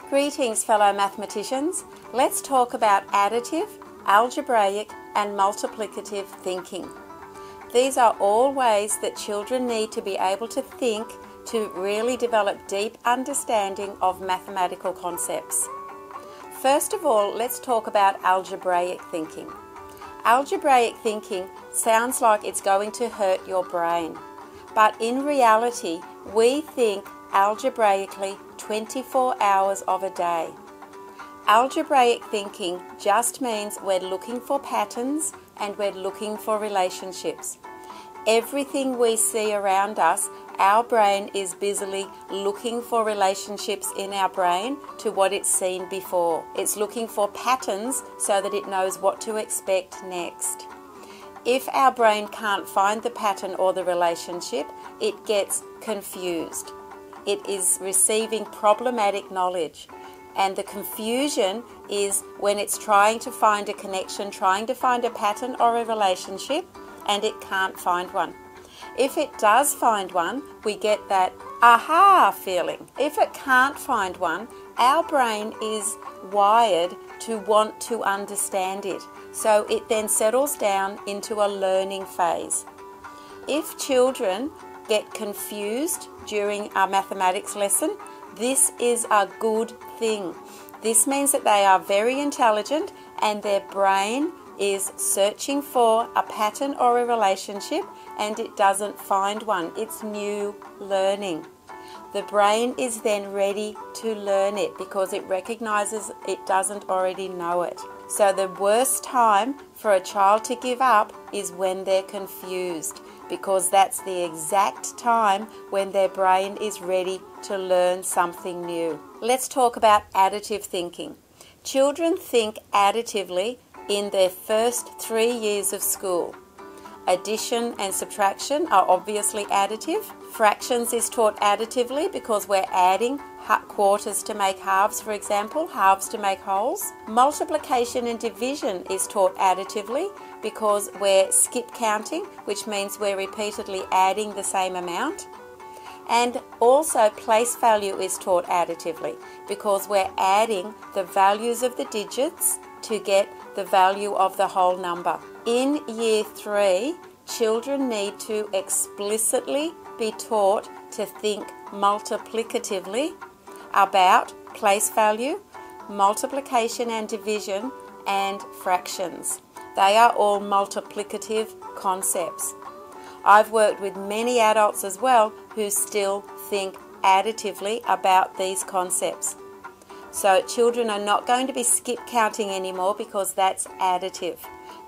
Greetings, fellow mathematicians. Let's talk about additive, algebraic and multiplicative thinking. These are all ways that children need to be able to think to really develop deep understanding of mathematical concepts. First of all, let's talk about algebraic thinking. Algebraic thinking sounds like it's going to hurt your brain, but in reality, we think algebraically 24 hours of a day. Algebraic thinking just means we're looking for patterns and we're looking for relationships. Everything we see around us, our brain is busily looking for relationships in our brain to what it's seen before. It's looking for patterns so that it knows what to expect next. If our brain can't find the pattern or the relationship, it gets confused. It is receiving problematic knowledge. And the confusion is when it's trying to find a connection, trying to find a pattern or a relationship, and it can't find one. If it does find one, we get that aha feeling. If it can't find one, our brain is wired to want to understand it. So it then settles down into a learning phase. If children get confused during our mathematics lesson, this is a good thing. This means that they are very intelligent and their brain is searching for a pattern or a relationship and it doesn't find one. It's new learning. The brain is then ready to learn it because it recognizes it doesn't already know it. So the worst time for a child to give up is when they're confused, because that's the exact time when their brain is ready to learn something new. Let's talk about additive thinking. Children think additively in their first 3 years of school. Addition and subtraction are obviously additive. Fractions is taught additively because we're adding quarters to make halves, for example, halves to make wholes. Multiplication and division is taught additively because we're skip counting, which means we're repeatedly adding the same amount. And also place value is taught additively because we're adding the values of the digits to get the value of the whole number. In year 3, children need to explicitly be taught to think multiplicatively about place value, multiplication and division, and fractions. They are all multiplicative concepts. I've worked with many adults as well who still think additively about these concepts. So children are not going to be skip counting anymore because that's additive.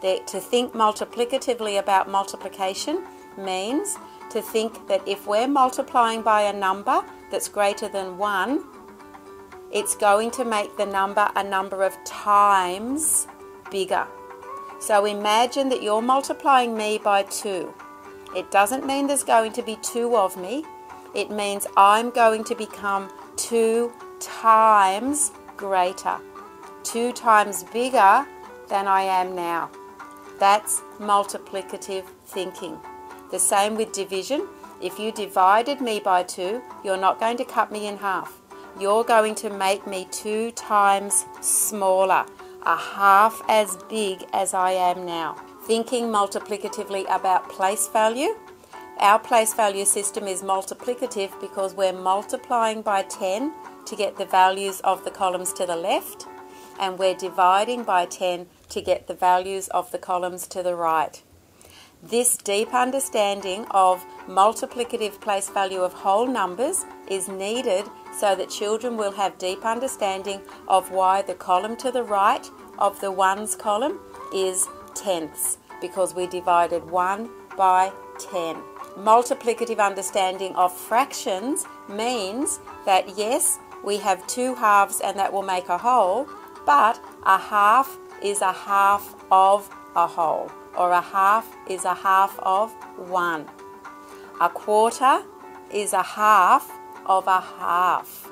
To think multiplicatively about multiplication means to think that if we're multiplying by a number that's greater than 1, it's going to make the number a number of times bigger. So imagine that you're multiplying me by 2. It doesn't mean there's going to be 2 of me. It means I'm going to become 2 times greater, 2 times bigger than I am now. That's multiplicative thinking. The same with division. If you divided me by 2, you're not going to cut me in half. You're going to make me 2 times smaller, a half as big as I am now. Thinking multiplicatively about place value. Our place value system is multiplicative because we're multiplying by 10 to get the values of the columns to the left, and we're dividing by 10 to get the values of the columns to the right. This deep understanding of multiplicative place value of whole numbers is needed so that children will have deep understanding of why the column to the right of the ones column is tenths, because we divided 1 by 10. Multiplicative understanding of fractions means that yes, we have 2 halves and that will make a whole, but a half is a half of a whole, or a half is a half of 1. A quarter is a half of a half.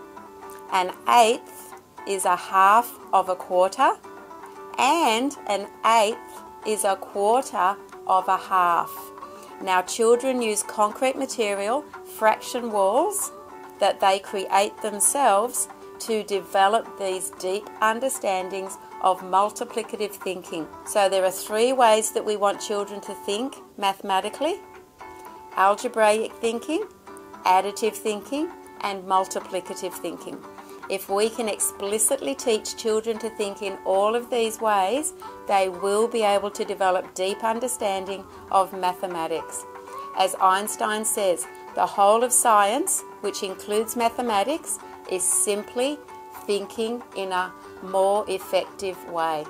An eighth is a half of a quarter, and an eighth is a quarter of a half. Now children use concrete material, fraction walls, that they create themselves to develop these deep understandings of multiplicative thinking. So there are 3 ways that we want children to think mathematically: algebraic thinking, additive thinking, and multiplicative thinking. If we can explicitly teach children to think in all of these ways, they will be able to develop deep understanding of mathematics. As Einstein says, the whole of science, which includes mathematics, is simply thinking in a more effective way.